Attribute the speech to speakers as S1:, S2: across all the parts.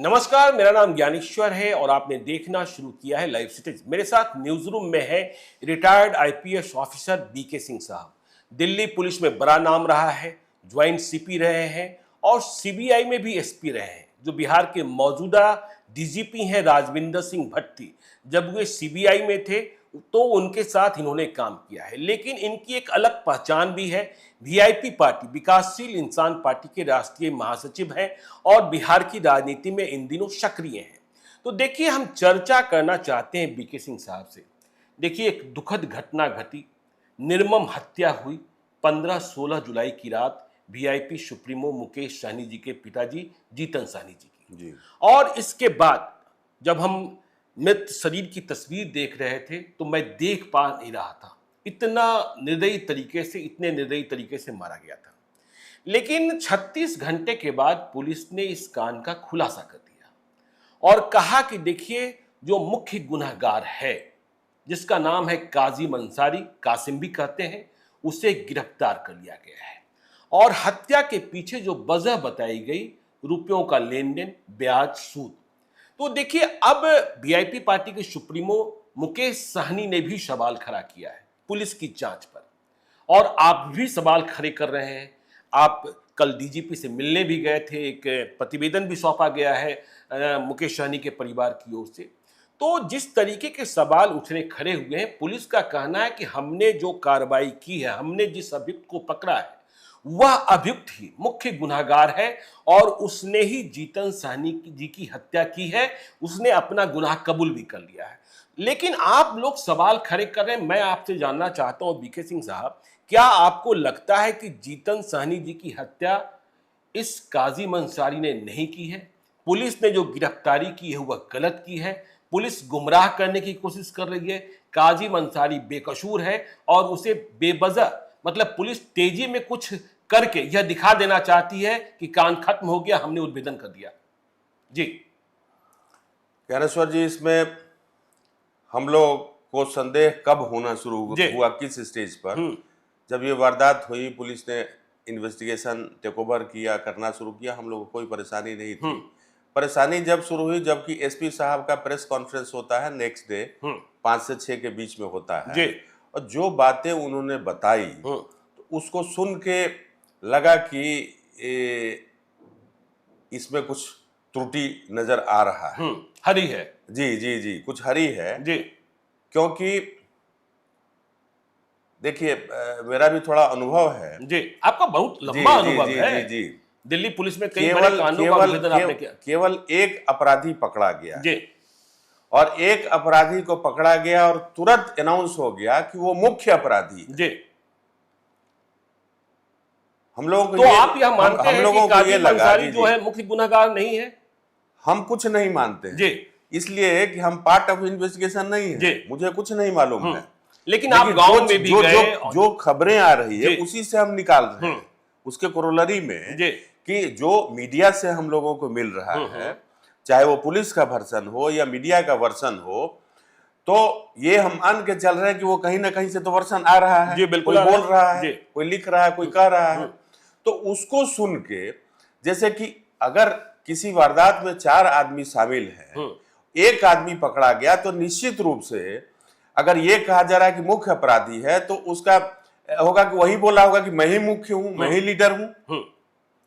S1: नमस्कार, मेरा नाम ज्ञानेश्वर है और आपने देखना शुरू किया है लाइव सिटीज। मेरे साथ न्यूज रूम में है retired IPS officer BK Singh साहब। दिल्ली पुलिस में बड़ा नाम रहा है, ज्वाइंट सीपी रहे हैं और सीबीआई में भी एसपी रहे हैं। जो बिहार के मौजूदा डीजीपी हैं राजविंदर सिंह भट्टी, जब वे सीबीआई में थे तो उनके साथ इन्होंने काम किया है। लेकिन इनकी एक अलग पहचान भी है। वीआईपी पार्टी विकासशील इंसान पार्टी के राष्ट्रीय महासचिव हैं और बिहार की राजनीति में इन दिनों सक्रिय हैं। तो देखिए, हम चर्चा करना चाहते हैं बीके सिंह साहब से। देखिए, एक दुखद घटना घटी, निर्मम हत्या हुई 15-16 जुलाई की रात वीआईपी सुप्रीमो मुकेश सहनी जी के पिताजी जीतन सहनी जी। और इसके बाद जब हम मृत शरीर की तस्वीर देख रहे थे तो मैं देख पा नहीं रहा था, इतने निर्दयी तरीके से मारा गया था। लेकिन 36 घंटे के बाद पुलिस ने इस कांड का खुलासा कर दिया और कहा कि देखिए, जो मुख्य गुनहगार है जिसका नाम है काजिम अंसारी, कासिम भी कहते हैं, उसे गिरफ्तार कर लिया गया है। और हत्या के पीछे जो वजह बताई गई, रुपयों का लेन देन, ब्याज, सूद। तो देखिए, अब वीआईपी पार्टी के सुप्रीमो मुकेश सहनी ने भी सवाल खड़ा किया है पुलिस की जांच पर, और आप भी सवाल खड़े कर रहे हैं। आप कल डीजीपी से मिलने भी गए थे, एक प्रतिवेदन भी सौंपा गया है मुकेश सहनी के परिवार की ओर से। तो जिस तरीके के सवाल उठने खड़े हुए हैं, पुलिस का कहना है कि हमने जो कार्रवाई की है, हमने जिस अभियुक्त को पकड़ा है, वह अभियुक्त ही मुख्य गुनहगार है और उसने ही जीतन सहनी जी की हत्या की है। उसने अपना गुनाह कबूल भी कर लिया है। लेकिन आप लोग सवाल खड़े कर रहे हैं। मैं आपसे जानना चाहता हूं बीके सिंह साहब, क्या आपको लगता है कि जीतन सहनी जी की हत्या इस काजिम अंसारी ने नहीं की है? पुलिस ने जो गिरफ्तारी की है वह गलत की है। पुलिस गुमराह करने की कोशिश कर रही है। काजिम अंसारी बेकसूर है और उसे बेवजह, मतलब पुलिस तेजी में कुछ करके यह दिखा देना चाहती है कि कांड खत्म हो गया, हमने उद्भेदन कर दिया। जी
S2: ज्ञानेश्वर जी, इसमें हम लोग को संदेह कब होना शुरू हुआ, किस स्टेज पर? जब ये वारदात हुई, पुलिस ने इन्वेस्टिगेशन टेक ओवर किया, करना शुरू किया, हम लोग को कोई परेशानी नहीं थी। परेशानी जब शुरू हुई जबकि एसपी साहब का प्रेस कॉन्फ्रेंस होता है नेक्स्ट डे 5 से 6 के बीच में होता है, और जो बातें उन्होंने बताई तो उसको सुन के लगा कि इसमें कुछ त्रुटि नजर आ रहा है।
S1: हरी है।
S2: जी जी जी, कुछ हरी है
S1: जी।
S2: क्योंकि देखिए, मेरा भी थोड़ा अनुभव है।
S1: जी, आपका बहुत लंबा अनुभव है।
S2: जी,
S1: दिल्ली पुलिस में कई बड़े कांडों का उद्भेदन आपने किया।
S2: केवल एक अपराधी पकड़ा गया
S1: जी,
S2: और एक अपराधी को पकड़ा गया और तुरंत अनाउंस हो गया कि वो मुख्य अपराधी है।
S1: जी।
S2: हम लोग
S1: तो आप यह मानते हैं कि काजिम अंसारी जो है मुख्य गुनहगार नहीं है?
S2: हम कुछ नहीं मानते हैं
S1: जी,
S2: इसलिए कि हम पार्ट ऑफ इन्वेस्टिगेशन नहीं है, मुझे कुछ नहीं मालूम है।
S1: लेकिन आप गांव में भी गए,
S2: जो खबरें आ रही है उसी से हम निकाल रहे हैं, उसके कोरोलरी में कि जो मीडिया से हम लोगों को मिल रहा है, चाहे वो पुलिस का वर्सन हो या मीडिया का वर्सन हो, तो ये हम मान के चल रहे हैं कि वो कहीं ना कहीं से तो वर्सन आ रहा है। कोई बोल रहा है, कोई लिख रहा है, कोई कह रहा है, तो उसको सुन के, जैसे कि अगर किसी वारदात में 4 आदमी शामिल हैं, एक आदमी पकड़ा गया, तो निश्चित रूप से अगर ये कहा जा रहा है कि मुख्य अपराधी है, तो उसका होगा कि वही बोला होगा कि मैं ही मुख्य हूं, मैं ही लीडर हूं।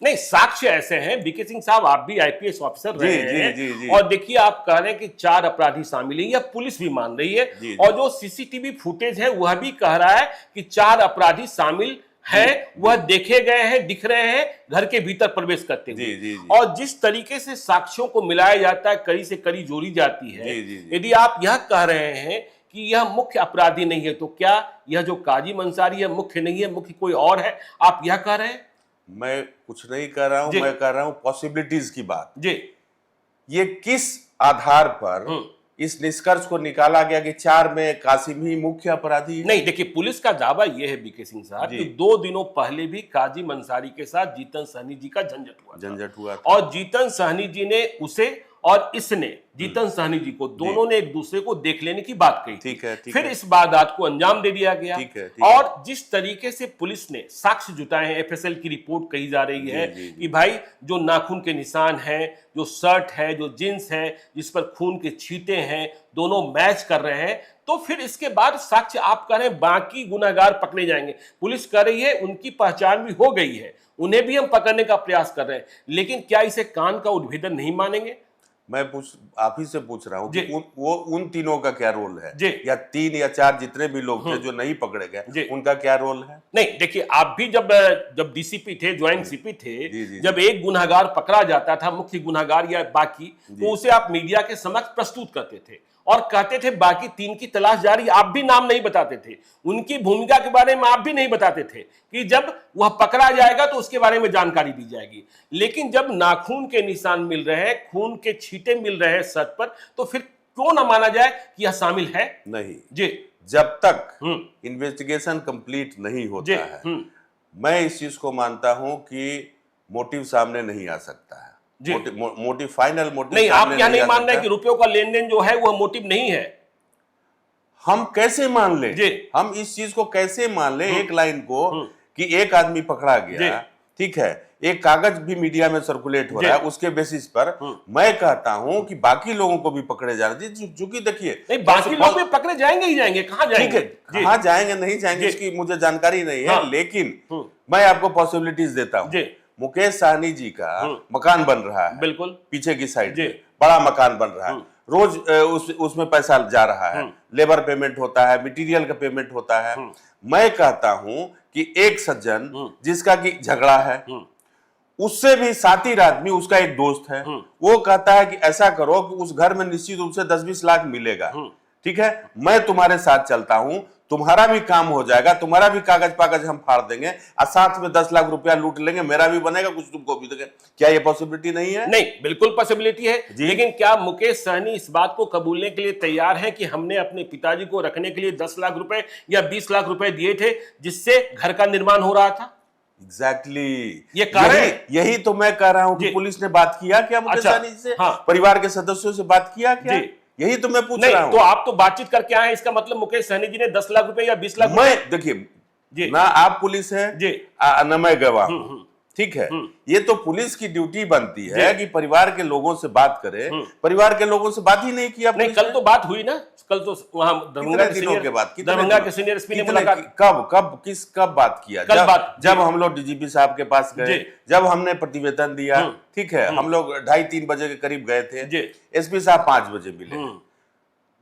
S1: नहीं, साक्ष्य ऐसे हैं बीके सिंह साहब, आप भी आईपीएस ऑफिसर रहे हैं, और देखिए, आप कह रहे हैं कि 4 अपराधी शामिल हैं, या पुलिस भी मान रही है, और जो सीसीटीवी फुटेज है वह भी कह रहा है कि 4 अपराधी शामिल है, वह देखे गए हैं, दिख रहे हैं घर के भीतर प्रवेश करते हुए। और जिस तरीके से साक्ष्यों को मिलाया जाता है, कड़ी से कड़ी जोड़ी जाती है, यदि आप यह कह रहे हैं कि यह मुख्य अपराधी नहीं है, तो क्या यह जो काजिम अंसारी है मुख्य नहीं है, मुख्य कोई और है? आप यह कह रहे हैं?
S2: मैं कुछ नहीं कर रहा हूं, मैं कर रहा हूं पॉसिबिलिटीज की बात।
S1: जी,
S2: ये किस आधार पर इस निष्कर्ष को निकाला गया कि 4 में कासिम ही मुख्य अपराधी है?
S1: नहीं, देखिए, पुलिस का दावा यह है बीके सिंह साहब कि 2 दिनों पहले भी काजिम अंसारी के साथ जीतन सहनी जी का झंझट हुआ था।
S2: और
S1: जीतन सहनी जी ने उसे और इसने जीतन सहनी जी को, दोनों ने एक दूसरे को देख लेने की बात कही।
S2: ठीक है,
S1: फिर इस वारदात को अंजाम दे दिया गया।
S2: ठीक है।
S1: और जिस तरीके से पुलिस ने साक्ष्य जुटाए हैं, एफएसएल की रिपोर्ट कही जा रही है कि भाई जो नाखून के निशान हैं, जो शर्ट है, जो जींस है जिस पर खून के छींटे हैं, दोनों मैच कर रहे हैं। तो फिर इसके बाद साक्ष्य आप कह रहे हैं बाकी गुनाहगार पकड़े जाएंगे, पुलिस कह रही है उनकी पहचान भी हो गई है, उन्हें भी हम पकड़ने का प्रयास कर रहे हैं, लेकिन क्या इसे कान का उद्भेदन नहीं मानेंगे?
S2: मैं आप ही से पूछ रहा हूँ कि उन तीनों का क्या रोल है, या 3 या 4 जितने भी लोग थे जो नहीं पकड़े गए, उनका क्या रोल है?
S1: नहीं, देखिए आप भी जब डीसीपी थे, ज्वाइंट सीपी थे, जब एक गुनाहगार पकड़ा जाता था, मुख्य गुनाहगार या बाकी, तो उसे आप मीडिया के समक्ष प्रस्तुत करते थे और कहते थे बाकी 3 की तलाश जारी। आप भी नाम नहीं बताते थे, उनकी भूमिका के बारे में आप भी नहीं बताते थे कि जब वह पकड़ा जाएगा तो उसके बारे में जानकारी दी जाएगी। लेकिन जब नाखून के निशान मिल रहे हैं, खून के छींटे मिल रहे हैं शर्ट पर, तो फिर क्यों ना माना जाए कि यह शामिल है?
S2: नहीं
S1: जी,
S2: जब तक इन्वेस्टिगेशन कंप्लीट नहीं होता है, मैं इस चीज को मानता हूं कि मोटिव सामने नहीं आ सकता है। मोटिव, फाइनल मोटिव
S1: नहीं, आप क्या नहीं मान रहे कि रुपयों का लेन देन जो है वह मोटिव नहीं है?
S2: हम कैसे मान ले? हम इस चीज को कैसे मान ले, एक लाइन को कि एक आदमी पकड़ा गया, ठीक है, एक कागज भी मीडिया में सर्कुलेट हो रहा है, उसके बेसिस पर मैं कहता हूं कि बाकी लोगों को भी पकड़े जाना चाहिए। चूंकि देखिए,
S1: नहीं, बाकी लोग भी पकड़े जाएंगे ही जाएंगे, कहाँ जाएंगे?
S2: कहाँ जाएंगे नहीं जाएंगे इसकी मुझे जानकारी नहीं है, लेकिन मैं आपको पॉसिबिलिटीज देता हूँ। मुकेश सहनी जी का मकान बन रहा है, बिल्कुल पीछे की साइड, बड़ा मकान बन रहा है, रोज उसमें पैसा जा रहा है, लेबर पेमेंट होता है, मटेरियल का पेमेंट होता है। मैं कहता हूं कि एक सज्जन जिसका कि झगड़ा है, उससे भी साथी आदमी, उसका एक दोस्त है, वो कहता है कि ऐसा करो कि उस घर में निश्चित रूप से 10-20 लाख मिलेगा, ठीक है, मैं तुम्हारे साथ चलता हूं, तुम्हारा भी काम हो जाएगा, तुम्हारा भी कागज पागज हम फाड़ देंगे और साथ में 10 लाख रुपया लूट लेंगे, मेरा भी बनेगा, कुछ तुमको भी देंगे। क्या ये पॉसिबिलिटी नहीं है? नहीं, बिल्कुल पॉसिबिलिटी है। लेकिन क्या मुकेश सहनी इस बात को कबूलने के लिए तैयार है कि हमने अपने पिताजी को रखने के लिए 10 लाख रुपए या 20 लाख रुपए दिए थे जिससे घर का निर्माण हो रहा था? एग्जैक्टली, यही तो मैं कह रहा हूं कि पुलिस ने बात किया क्या मुकेश सहनी से? परिवार के सदस्यों से बात किया क्या? यही तो मैं पूछ रहा हूं। तो आप तो बातचीत करके आए, इसका मतलब मुकेश सहनी जी ने 10 लाख रुपए या 20 लाख? मैं देखिए, ना आप पुलिस है ना मैं गवाह हूं, ठीक है, ये तो पुलिस की ड्यूटी बनती है कि परिवार के लोगों से बात करे। परिवार के लोगों से बात ही नहीं किया। नहीं, कल तो बात हुई ना, कल तो वहां दरभंगा के सीनियर एसपी ने मुलाकात। कब बात किया? जब हम लोग डीजीपी साहब के पास गए, जब हमने प्रतिवेदन दिया, ठीक है, हम लोग 2:30-3 बजे के करीब गए थे, एसपी साहब 5 बजे मिले।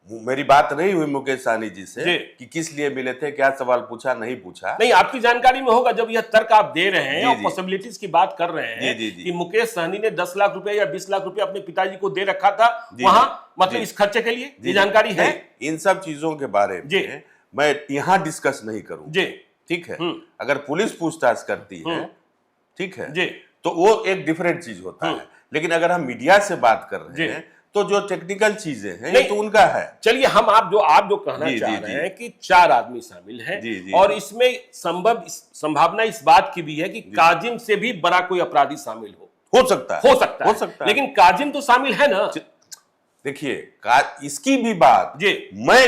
S2: मेरी बात नहीं हुई मुकेश सहनी जी से कि किस लिए मिले थे, क्या सवाल पूछा, नहीं पूछा। नहीं, आपकी जानकारी में होगा जब यह तर्क आप दे रहे हैं और पॉसिबिलिटीज की बात कर रहे हैं कि मुकेश सहनी ने 10 लाख रुपए या 20 लाख रुपए अपने पिताजी को दे रखा था वहां, मतलब इस खर्चे के लिए, ये जानकारी है? इन सब चीजों के बारे में मैं यहाँ डिस्कस नहीं करूँ, ठीक है। अगर पुलिस पूछताछ करती है, ठीक है, तो वो एक डिफरेंट चीज होता है। लेकिन अगर हम मीडिया से बात कर रहे हैं तो जो टेक्निकल चीजें हैं ये तो उनका है। चलिए, हम आप जो कहना चाह रहे हैं कि 4 आदमी शामिल हैं और इसमें संभावना इस बात की भी है कि काजिम से भी बड़ा कोई अपराधी शामिल हो सकता है। लेकिन काजिम तो शामिल है ना। देखिए, इसकी भी बात मैं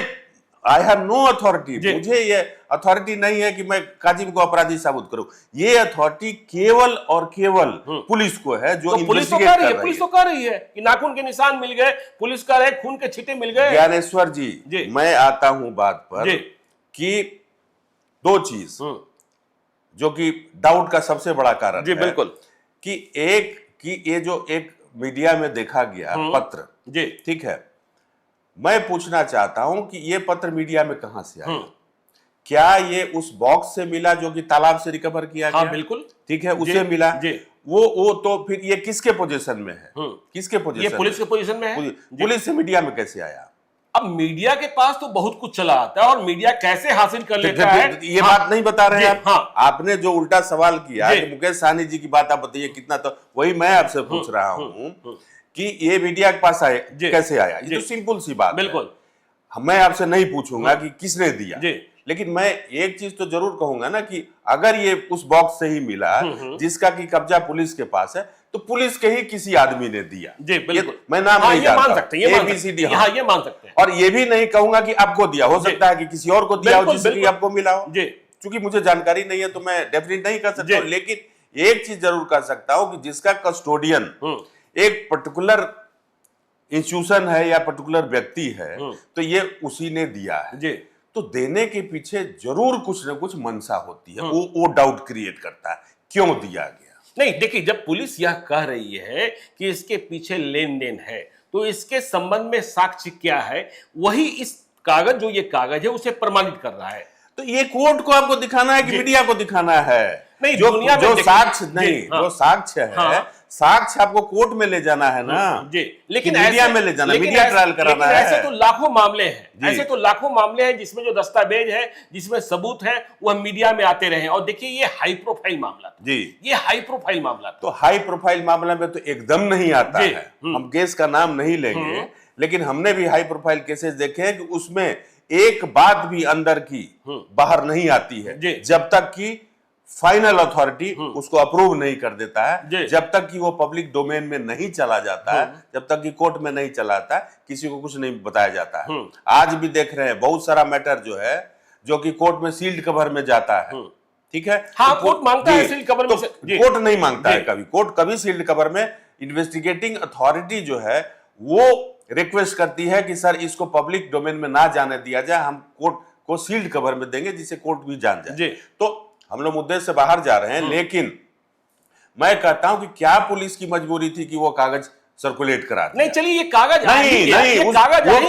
S2: आई हैव नो अथॉरिटी, मुझे ये अथॉरिटी नहीं है कि मैं काजिम को अपराधी साबित करूं। ये अथॉरिटी केवल और केवल पुलिस को है, जो तो पुलिस तो कर रही है। पुलिस तो कर रही है कि नाखून के निशान मिल गए, पुलिस कर रहे खून के छींटे मिल गए। ज्ञानेश्वर जी, मैं आता हूं बात पर कि 2 चीज जो कि डाउट का सबसे बड़ा कारण है, बिल्कुल, कि ये जो एक मीडिया में देखा गया पत्र, ठीक है, मैं पूछना चाहता हूं कि ये पत्र मीडिया में कहां से आया? क्या ये उस बॉक्स से मिला जो कि तालाब से रिकवर किया गया? बिल्कुल, ठीक है, उसे मिला। वो तो फिर ये किसके पोजीशन में है? किसके पोजीशन? ये पुलिस के पोजीशन में है। पुलिस से मीडिया में कैसे आया? अब मीडिया के पास तो बहुत कुछ चला आता है और मीडिया कैसे हासिल कर लेता है, ये बात नहीं बता रहे हैं आप। आपने जो उल्टा सवाल किया कि मुकेश सहनी जी की बात आप बताइए कितना, तो वही मैं आपसे पूछ रहा हूँ कि ये मीडिया के पास कैसे आया। ये तो सिंपल सी बात, बिल्कुल, मैं आपसे नहीं पूछूंगा कि किसने दिया, लेकिन मैं एक चीज तो जरूर कहूंगा ना कि अगर ये उस बॉक्स से ही मिला जिसका की कब्जा पुलिस के पास है, तो पुलिस के ही किसी आदमी ने दिया।
S1: जी बिल्कुल,
S2: मैं नाम नहीं
S1: ये मान सकते हैं,
S2: ABCD,
S1: हाँ ये मान सकते हैं।
S2: और ये भी नहीं कहूंगा कि आपको दिया, हो सकता है कि किसी और को दिया हो जिसकी आपको मिला हो।
S1: जी,
S2: क्योंकि मुझे जानकारी नहीं है तो मैं डेफिनेट नहीं कर सकता हूं, लेकिन एक चीज जरूर कर सकता हूं कि जिसका कस्टोडियन एक पर्टिकुलर इंस्टीट्यूशन है या पर्टिकुलर व्यक्ति है, तो ये उसी ने दिया है।
S1: जी,
S2: तो देने के पीछे जरूर कुछ ना कुछ मंशा होती है, वो डाउट क्रिएट करता है क्यों दिया गया।
S1: नहीं देखिए, जब पुलिस यह कह रही है कि इसके पीछे लेन देन है, तो इसके संबंध में साक्ष्य क्या है, वही इस कागज, जो ये कागज है, उसे प्रमाणित कर रहा है।
S2: तो ये कोर्ट को आपको दिखाना है कि मीडिया को दिखाना है?
S1: नहीं,
S2: जो
S1: दुनिया में
S2: जो साक्ष्य नहीं,
S1: हाँ,
S2: जो साक्ष्य है,
S1: हाँ,
S2: साक्ष्य आपको कोर्ट में ले जाना है ना
S1: जी, लेकिन
S2: मीडिया में ले जाना, मीडिया ट्रायल कराना है।
S1: ऐसे तो लाखों मामले हैं, ऐसे तो लाखों मामले हैं जिसमें जो दस्तावेज है, जिसमें सबूत है, वह मीडिया में आते रहे। और देखिए, ये हाई प्रोफाइल मामला था,
S2: जी,
S1: ये हाई प्रोफाइल मामला था।
S2: तो हाई प्रोफाइल मामला में तो एकदम नहीं आता है। हम केस का नाम नहीं लेंगे, लेकिन हमने भी हाई प्रोफाइल केसेस देखे हैं कि उसमें एक बात भी अंदर की बाहर नहीं आती है जब तक कि फाइनल अथॉरिटी उसको अप्रूव नहीं कर देता है, जब तक कि वो पब्लिक डोमेन में नहीं चला जाता है, जब तक कि कोर्ट में नहीं चला आता है, किसी को कुछ नहीं बताया जाता है। आज भी देख रहे हैं बहुत सारा मैटर जो है, जो कि कोर्ट में सील्ड कवर में जाता है, ठीक है।
S1: हाँ, कोर्ट मांगता है सील्ड कवर में,
S2: कोर्ट नहीं मांगता है कभी, कोर्ट कभी सील्ड कवर में, इन्वेस्टिगेटिंग अथॉरिटी जो है वो रिक्वेस्ट करती है कि सर इसको पब्लिक डोमेन में ना जाने दिया जाए, हम कोर्ट को सील्ड कवर में देंगे जिसे कोर्ट भी जान जाए। तो हम लोग मुद्दे से बाहर जा रहे हैं, लेकिन मैं कहता हूं कि क्या पुलिस की मजबूरी थी कि वो कागज सर्कुलेट करा दिया?
S1: नहीं, चलिए, ये कागज
S2: नहीं, वो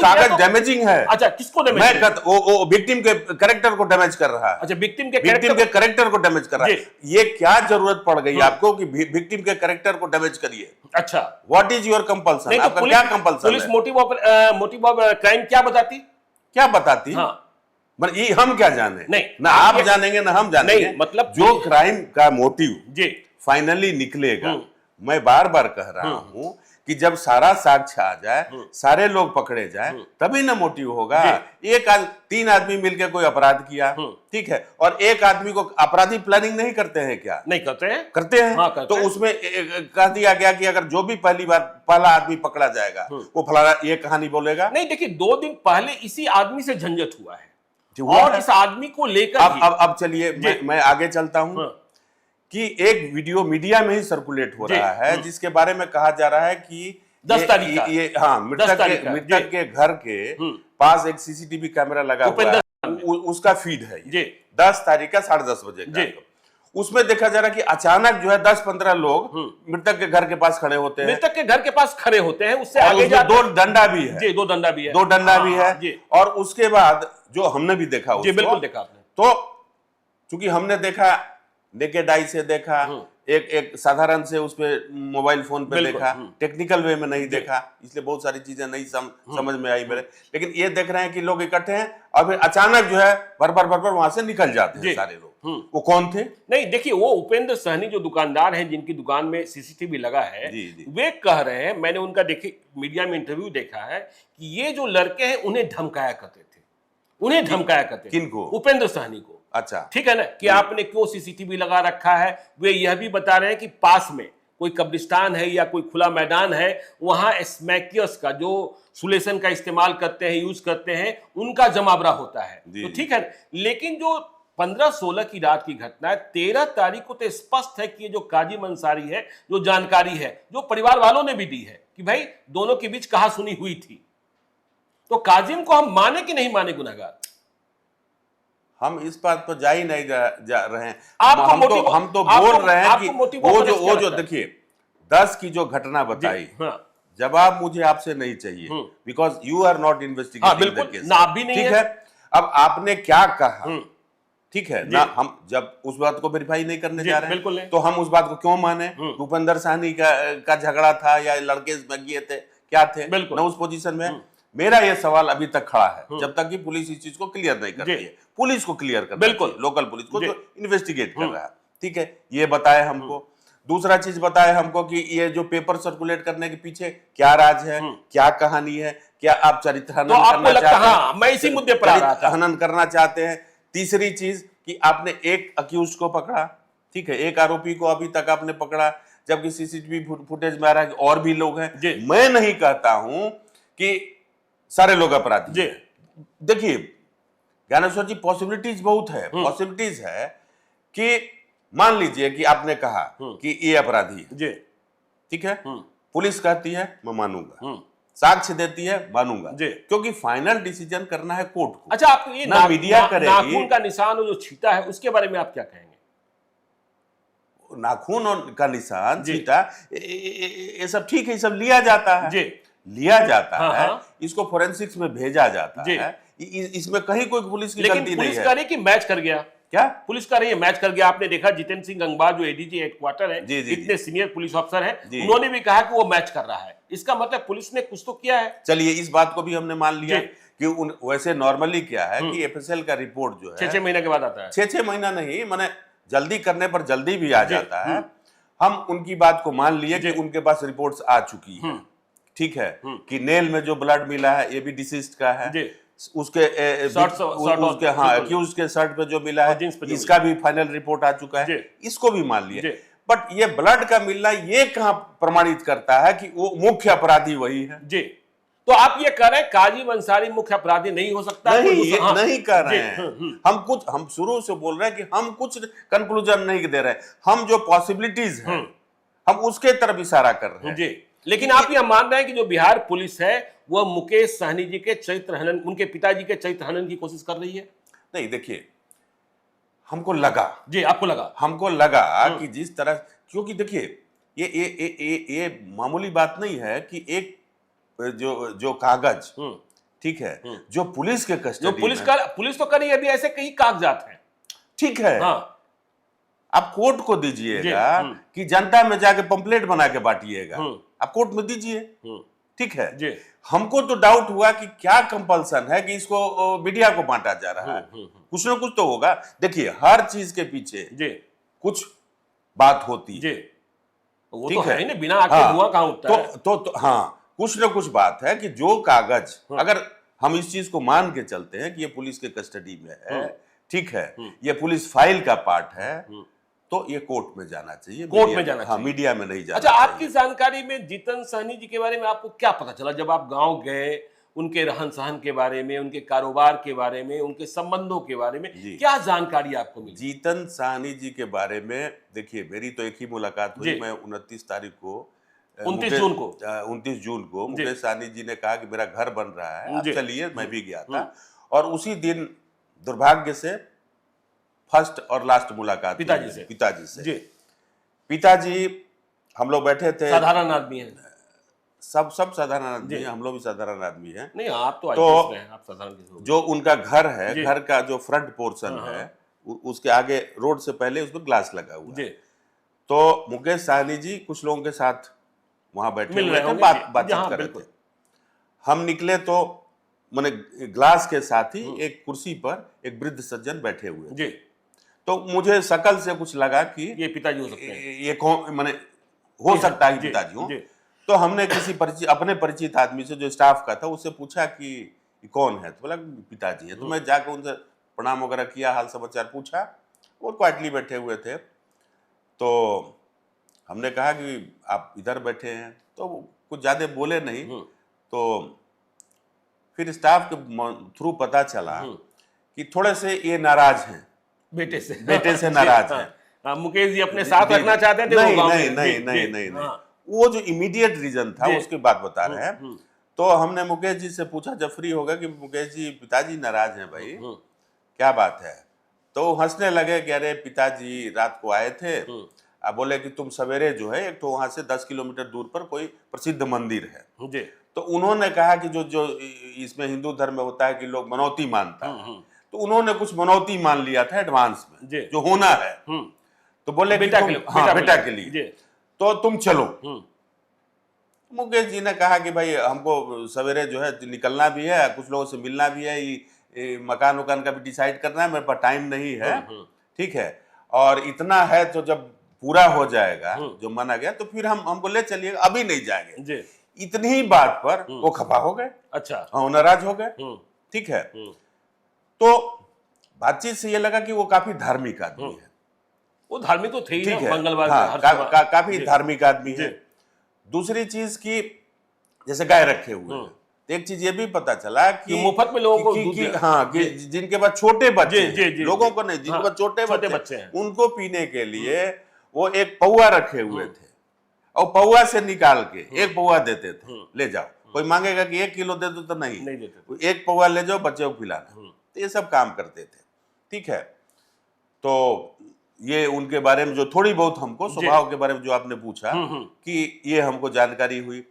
S2: कागज डैमेजिंग है।
S1: अच्छा, किसको डैमेज?
S2: मैं कहता वो विक्टिम के कैरेक्टर को डैमेज कर रहा है।
S1: अच्छा, विक्टिम के
S2: कैरेक्टर को डैमेज कर रहा है। ये क्या जरूरत पड़ गई आपको कि विक्टिम के कैरेक्टर को डैमेज करिए?
S1: अच्छा,
S2: व्हाट इज योर कंपल्सन? आपका क्या compulsion?
S1: Police motive of crime क्या बताती?
S2: हाँ, ये हम क्या जाने?
S1: नहीं,
S2: ना आप जानेंगे ना हम जानेंगे।
S1: नहीं, मतलब
S2: जो क्राइम का मोटिव
S1: जी
S2: फाइनली निकलेगा, मैं बार बार कह रहा हूं कि जब सारा साक्ष्य आ जाए, सारे लोग पकड़े जाए, तभी ना मोटिव होगा। तीन आदमी मिलकर कोई अपराध किया, ठीक है, और एक आदमी को अपराधी प्लानिंग नहीं करते हैं क्या?
S1: नहीं करते हैं,
S2: करते हैं।
S1: हाँ, करते
S2: तो
S1: हैं।
S2: उसमें कह दिया गया कि अगर जो भी पहला आदमी पकड़ा जाएगा वो फलाना ये कहानी बोलेगा।
S1: नहीं, देखिए, 2 दिन पहले इसी आदमी से झंझट हुआ है, और इस आदमी को लेकर
S2: अब चलिए मैं आगे चलता हूं कि एक वीडियो मीडिया में ही सर्कुलेट हो रहा है जिसके बारे में कहा जा रहा है कि
S1: 10 तारीख का,
S2: ये हाँ, मृतक के घर के पास एक सीसीटीवी कैमरा लगा हुआ है, उसका फीड है ये 10 तारीख का 10:30 बजे का। उसमें देखा जा रहा है कि अचानक जो है 10-15 लोग मृतक के घर के पास खड़े होते हैं,
S1: मृतक के घर के पास खड़े होते हैं, उससे आगे जाते
S2: 2 डंडा भी है,
S1: 2 डंडा भी है,
S2: 2 डंडा भी है। और उसके बाद जो हमने भी देखा उसको,
S1: बिल्कुल देखा आपने,
S2: तो चूंकि हमने देखा नेकेड आई से देखा, एक साधारण से उस पे मोबाइल फोन पे देखा, टेक्निकल वे में नहीं देखा, इसलिए बहुत सारी चीजें नहीं समझ में आई मेरे। लेकिन ये देख रहे हैं कि लोग इकट्ठे हैं और फिर अचानक जो है भर वहां से निकल जाते हैं सारे लोग। वो कौन थे?
S1: नहीं, देखिए, वो उपेंद्र सहनी जो दुकानदार हैं, जिनकी दुकान में सीसीटीवी लगा है, वे कह रहे हैं, मैंने उनका देखिए मीडिया में इंटरव्यू देखा है, कि ये जो लड़के हैं उन्हें धमकाया करते थे, उन्हें धमकाया करते थे।
S2: किनको?
S1: उपेंद्र सहनी को।
S2: अच्छा,
S1: ठीक है ना, कि आपने क्यों सीसीटीवी लगा रखा है। वे यह भी बता रहे हैं कि पास में कोई कब्रिस्तान है या कोई खुला मैदान है, वहां स्मैकियस का जो सुलेशन का इस्तेमाल करते हैं, यूज करते हैं, उनका जमावड़ा होता है। तो ठीक है, लेकिन जो 15-16 की रात की घटना है, 13 तारीख को तो स्पष्ट है कि ये जो काजिम अंसारी है, जो जानकारी है, जो परिवार वालों ने भी दी है कि भाई दोनों के बीच कहा सुनी हुई थी, तो काजिम को हम माने कि नहीं माने गुनहगार?
S2: हम इस बात पर जा ही नहीं जा रहे हैं।
S1: हम
S2: तो बोल रहे हैं कि वो जो देखिए 10 की जो घटना बताई, जवाब मुझे आपसे नहीं चाहिए, because you are not investigating the case.
S1: आप भी नहीं,
S2: ठीक है। अब आपने क्या कहा, ठीक है ना, हम जब उस बात को वेरीफाई नहीं करने जा रहे हैं, तो हम उस बात को क्यों माने? उपेंद्र सहनी का झगड़ा था या लड़के भागिए थे, क्या थे ना उस पोजीशन में? मेरा ये सवाल अभी तक खड़ा है, जब तक कि पुलिस इस चीज को क्लियर नहीं करती है। पुलिस को क्लियर कर, बिल्कुल लोकल पुलिस को जो इन्वेस्टिगेट कर रहा है, ठीक है, ये बताए हमको। दूसरा चीज बताए हमको कि ये जो पेपर सर्कुलेट करने के पीछे क्या राज है, क्या कहानी है, क्या आप चरित्र हनन करना चाहते हैं?
S1: मैं इसी मुद्दे पर आ रहा था।
S2: हनन करना चाहते हैं। तीसरी चीज कि आपने एक अक्यूज को पकड़ा, ठीक है, एक आरोपी को अभी तक आपने पकड़ा, जबकि सीसीटीवी फुटेज में आ रहा है कि और भी लोग हैं। मैं नहीं कहता हूं कि सारे लोग अपराधी हैं। देखिए ज्ञानेश्वर जी, पॉसिबिलिटीज बहुत है। पॉसिबिलिटीज है कि मान लीजिए कि आपने कहा कि ये अपराधी है, ठीक है, पुलिस कहती है मैं मानूंगा, साक्ष्य देती है मानूंगा, क्योंकि फाइनल डिसीजन करना है कोर्ट को।
S1: अच्छा, आप ये
S2: ना मीडिया करेगी।
S1: नाखून का निशान जो छीटा है उसके बारे में आप क्या कहेंगे?
S2: नाखून का निशान, छीटा, ये सब ठीक है, ये सब लिया जाता है, लिया जाता है, इसको फोरेंसिक्स में भेजा जाता है, इसमें कहीं कोई पुलिस की गलती नहीं है।
S1: पुलिस कह रही कि मैच कर गया,
S2: क्या
S1: पुलिस कह रही है मैच कर गया। आपने देखा जितेंद्र सिंह गंगवार जो एडीजी हेडक्वार्टर है, इतने सीनियर पुलिस अफसर हैं, उन्होंने भी कहा कि वो मैच कर रहा है। इसका मतलब पुलिस ने कुछ तो किया है।
S2: चलिए इस बात को भी हमने मान लिया कि वैसे नॉर्मली क्या है कि एफएसएल का रिपोर्ट जो है
S1: 6 महीने के बाद आता है।
S2: 6 महीना नहीं, माने जल्दी करने पर जल्दी भी आ जाता है। हम उनकी बात को मान लिए कि उनके पास रिपोर्ट्स आ चुकी है, ठीक है, कि नेल में जो ब्लड मिला है ये भी डिसीज्ड का है, उसके अक्यूज के शर्ट पे जो मिला है इसका भी फाइनल रिपोर्ट आ चुका है, इसको भी मान लिया। बट ये ब्लड का मिलना ये कहां प्रमाणित करता है कि वो मुख्य अपराधी वही है?
S1: जी, तो आप ये कह रहे हैं काजिम अंसारी मुख्य अपराधी नहीं हो सकता?
S2: नहीं कर रहे हैं हम शुरू से बोल रहे हैं कि हम कुछ कंक्लूजन नहीं दे रहे हैं, हम जो पॉसिबिलिटीज हैं हम उसके तरफ इशारा कर रहे हैं।
S1: जी, लेकिन आप यह मान रहे हैं कि जो बिहार पुलिस है वह मुकेश सहनी जी के चरित्र हनन, उनके पिताजी के चरित्र हनन की कोशिश कर रही है?
S2: नहीं, देखिए हमको लगा,
S1: हमको लगा
S2: कि जिस तरह, क्योंकि देखिए ये मामूली बात नहीं है कि एक जो कागज, ठीक है, जो पुलिस के कस्टडी में,
S1: पुलिस तो करी अभी ऐसे कई कागजात हैं,
S2: ठीक है, आप कोर्ट को दीजिएगा कि जनता में जाके पंपलेट बना के बांटिएगा, आप कोर्ट में दीजिए, ठीक है। हमको तो डाउट हुआ कि क्या कंपल्सन है कि इसको मीडिया को बांटा जा रहा है, कुछ ना कुछ तो होगा। देखिए हर चीज के पीछे कुछ बात होती है,
S1: वो तो है ही ना, बिना आग के धुआं कहां उठता है।
S2: तो हाँ, कुछ ना कुछ बात है कि जो कागज, अगर हम इस चीज को मान के चलते हैं कि ये पुलिस के कस्टडी में है, ठीक है, ये पुलिस फाइल का पार्ट है, तो ये कोर्ट में जाना चाहिए,
S1: कोर्ट में जाना चाहिए,
S2: मीडिया में नहीं जाना।
S1: अच्छा, आपकी जानकारी में जितेंद्र सहनी जी के बारे में आपको क्या पता चला जब आप गांव गए? उनके रहन सहन के बारे में, उनके कारोबार के बारे में, उनके संबंधों के बारे में क्या जानकारी आपको मिली?
S2: जितेंद्र सहनी जी के बारे में देखिए, मेरी तो एक ही मुलाकात हुई, मैं 29 तारीख को
S1: 29
S2: जून को मुकेश सहनी जी ने कहा कि मेरा घर बन रहा है, आप चलिए, मैं भी गया था। और उसी दिन दुर्भाग्य से फर्स्ट और लास्ट मुलाकात पिताजी से। पिताजी, हम लोग बैठे थे,
S1: साधारण आदमी हैं,
S2: सब साधारण आदमी हैं, हम लोग भी साधारण आदमी हैं।
S1: नहीं, आप तो आप साधारण।
S2: जो उनका घर है, घर का जो फ्रंट पोर्शन है, उसके आगे रोड से पहले उसमें ग्लास लगा हुआ है। तो मुकेश सहनी जी कुछ लोगों के साथ वहां बैठे हुए थे, बातचीत कर रहे थे। हम निकले तो मैंने ग्लास के साथ ही एक कुर्सी पर एक वृद्ध सज्जन बैठे हुए, तो मुझे शकल से कुछ लगा कि
S1: ये पिताजी हो सकते हैं,
S2: ये कौन, माने हो सकता है पिताजी हो। तो हमने किसी अपने परिचित आदमी से जो स्टाफ का था उससे पूछा कि कौन है, तो बोला पिताजी है। तो मैं जाकर उनसे प्रणाम वगैरह किया, हाल समाचार पूछा, वो क्वाइटली बैठे हुए थे। तो हमने कहा कि आप इधर बैठे हैं, तो कुछ ज्यादा बोले नहीं। तो फिर स्टाफ के थ्रू पता चला कि थोड़े से ये नाराज हैं, बेटे से नाराज हैं।
S1: मुकेश जी अपने साथ रखना चाहते थे?
S2: नहीं, वो जो इमीडिएट रीजन था उसकी बात बता रहे हैं। तो हमने मुकेश जी से पूछा जब फ्री होगा कि मुकेश जी, पिताजी नाराज हैं भाई, क्या बात है? तो हंसने लगे कि अरे पिताजी रात को आए थे, अब बोले कि तुम सवेरे जो है एक तो वहां से 10 किलोमीटर दूर पर कोई प्रसिद्ध मंदिर है। तो उन्होंने कहा कि जो इसमें हिंदू धर्म में होता है कि लोग मनौती मानता है, तो उन्होंने कुछ मनौती मान लिया था एडवांस में जो होना है। तो बोले बेटा के लिए तो तुम चलो। मुकेश जी ने कहा कि भाई हमको सवेरे जो है निकलना भी है, कुछ लोगों से मिलना भी है, मकान वकान का भी डिसाइड करना है, मेरे पास टाइम नहीं है, ठीक है, और इतना है तो जब पूरा हो जाएगा जो माना गया तो फिर हमको ले चलिएगा, अभी नहीं जाएंगे। इतनी ही बात पर वो खफा हो गए,
S1: अच्छा,
S2: हाँ, नाराज हो गए, ठीक है। तो बातचीत से ये लगा कि वो काफी धार्मिक आदमी है।
S1: वो धार्मिक तो थे ही
S2: ठीक
S1: ना,
S2: है,
S1: मंगलवार
S2: हाँ,
S1: हर सुबह।
S2: काफी धार्मिक आदमी है। दूसरी चीज की जैसे गाय रखे हुए हैं, तो एक चीज ये भी पता चला कि
S1: मुफ्त में लोगों को दूध दिया।
S2: हाँ, कि जिनके पास छोटे बच्चे
S1: जी,
S2: हैं,
S1: जी,
S2: लोगों
S1: जी।
S2: को नहीं, जिनके
S1: हाँ,
S2: पास छोटे
S1: छोटे
S2: बच्चे
S1: बच्चे हैं।
S2: उनको पीने के लिए वो एक पौआ रखे हुए थे, और पौआ से निकाल के एक पौआ देते थे, ले जाओ। कोई मांगेगा कि 1 किलो दे दो तो नहीं देते, एक पौआ ले जाओ, बच्चे को पिलाना। तो ये सब काम करते थे। ठीक है, तो ये उनके बारे में जो थोड़ी बहुत हमको स्वभाव के बारे में जो आपने पूछा कि ये हमको जानकारी हुई।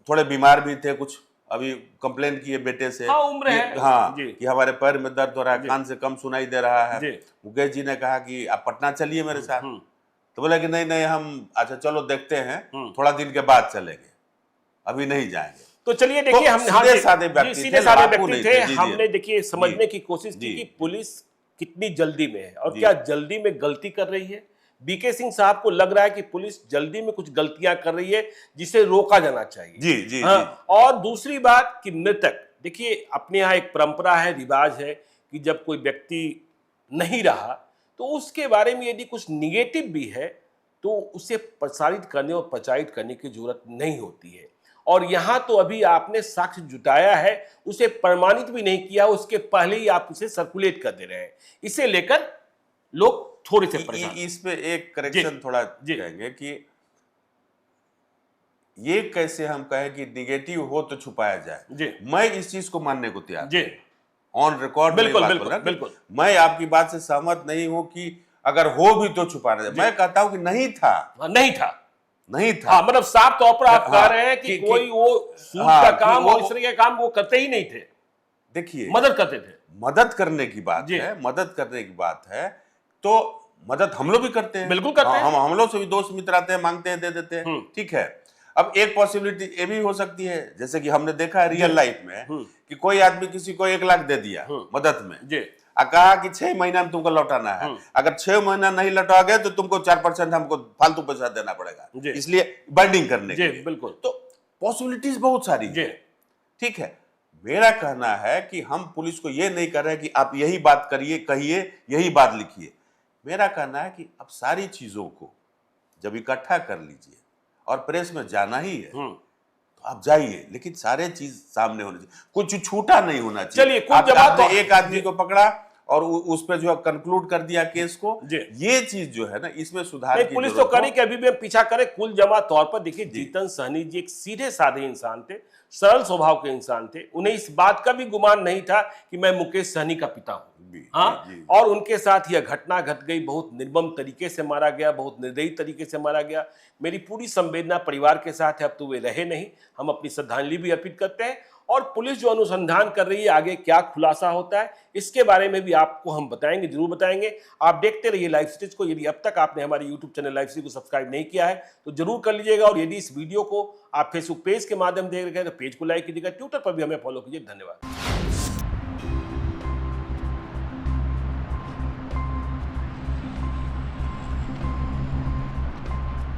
S2: थोड़े बीमार भी थे कुछ, अभी कंप्लेन किए बेटे से।
S1: हाँ, उम्र है।
S2: हाँ,
S1: जी।
S2: कि हमारे पैर में दर्द हो रहा है, कान से कम सुनाई दे रहा है। मुकेश जी ने कहा कि आप पटना चलिए मेरे साथ। तो बोला कि नहीं नहीं, हम अच्छा चलो देखते हैं, थोड़ा दिन के बाद चलेंगे, अभी नहीं जाएंगे।
S1: तो चलिए देखिए, हम
S2: सीधे साधे व्यक्ति थे,
S1: हमने देखिए समझने की कोशिश की कि पुलिस कितनी जल्दी में है और क्या जल्दी में गलती कर रही है। बीके सिंह साहब को लग रहा है कि पुलिस जल्दी में कुछ गलतियां कर रही है जिसे रोका जाना चाहिए।
S2: जी जी,
S1: हाँ,
S2: जी।
S1: और दूसरी बात कि मृतक, देखिए अपने यहाँ एक परंपरा है, रिवाज है कि जब कोई व्यक्ति नहीं रहा तो उसके बारे में यदि कुछ निगेटिव भी है तो उसे प्रसारित करने और प्रचारित करने की जरूरत नहीं होती है। और यहाँ तो अभी आपने साक्ष्य जुटाया है, उसे प्रमाणित भी नहीं किया, उसके पहले ही आप उसे सर्कुलेट कर दे रहे हैं। इसे लेकर लोग थोड़े से परेशान।
S2: इस पे एक करेक्शन थोड़ा कहेंगे कि ये कैसे हम कहें कि निगेटिव हो तो छुपाया जाए। मैं इस चीज को मानने को तैयार हूं, ऑन रिकॉर्ड।
S1: बिल्कुल।
S2: मैं आपकी बात से सहमत नहीं हूं कि अगर हो भी तो छुपाना जाए। मैं कहता हूं कि नहीं था।
S1: हाँ, मतलब साफ तौर पर आप कह रहे हैं कि कोई वो सूद का काम और इस तरह का काम वो करते ही नहीं थे।
S2: देखिए,
S1: मदद करते थे।
S2: मदद करने की बात है, मदद करने की बात है, तो मदद हम लोग भी करते हैं।
S1: बिल्कुल करते हैं।
S2: हम लोग से भी दोस्त मित्र आते हैं, मांगते हैं, दे देते हैं। ठीक है, अब एक पॉसिबिलिटी ये भी हो सकती है, जैसे कि हमने देखा है रियल लाइफ में कि कोई आदमी किसी को 1 लाख दे दिया मदद में, कहा कि 6 महीना में तुमको लौटाना है। अगर 6 महीना नहीं लौटा गए तो तुमको 4% हमको फालतू पैसा देना पड़ेगा, इसलिए बाइंडिंग करने के लिए।
S1: बिल्कुल।
S2: तो पॉसिबिलिटीज बहुत सारी है। ठीक है, मेरा कहना है कि हम पुलिस को ये नहीं कर रहे कि आप यही बात करिए, कहिए, यही बात लिखिए। मेरा कहना है कि अब सारी चीजों को जब इकट्ठा कर लीजिए और प्रेस में जाना ही है तो आप जाइए, लेकिन सारे चीज सामने होने चाहिए, कुछ छूटा नहीं होना चाहिए।
S1: चलिए, कुछ जवाब
S2: आपने एक आदमी को पकड़ा और उस पर जो है कंक्लूड कर दिया केस को, ये चीज जो है ना, इसमें सुधार की
S1: पुलिस तो करी कि अभी भी पीछा करे। कुल जमा तौर पर देखिए, जीतन सहनी जी एक सीधे साधे इंसान थे, सरल स्वभाव के इंसान थे। उन्हें इस बात का भी गुमान नहीं था कि मैं मुकेश सहनी का पिता हूं। हाँ, और उनके साथ यह घटना घट गई, बहुत निर्मम तरीके से मारा गया, बहुत निर्दयी तरीके से मारा गया। मेरी पूरी संवेदना परिवार के साथ है। अब तो वे रहे नहीं, हम अपनी श्रद्धांजलि भी अर्पित करते हैं। और पुलिस जो अनुसंधान कर रही है, आगे क्या खुलासा होता है इसके बारे में भी आपको हम बताएंगे, जरूर बताएंगे। आप देखते रहिए लाइव स्टेज को। यदि अब तक आपने हमारे यूट्यूब चैनल लाइव स्टेज को सब्सक्राइब नहीं किया है तो जरूर कर लीजिएगा। और यदि इस वीडियो को आप फेसबुक पेज के माध्यम देख रहे हैं तो पेज को लाइक कीजिएगा, ट्विटर पर भी हमें फॉलो कीजिए। धन्यवाद।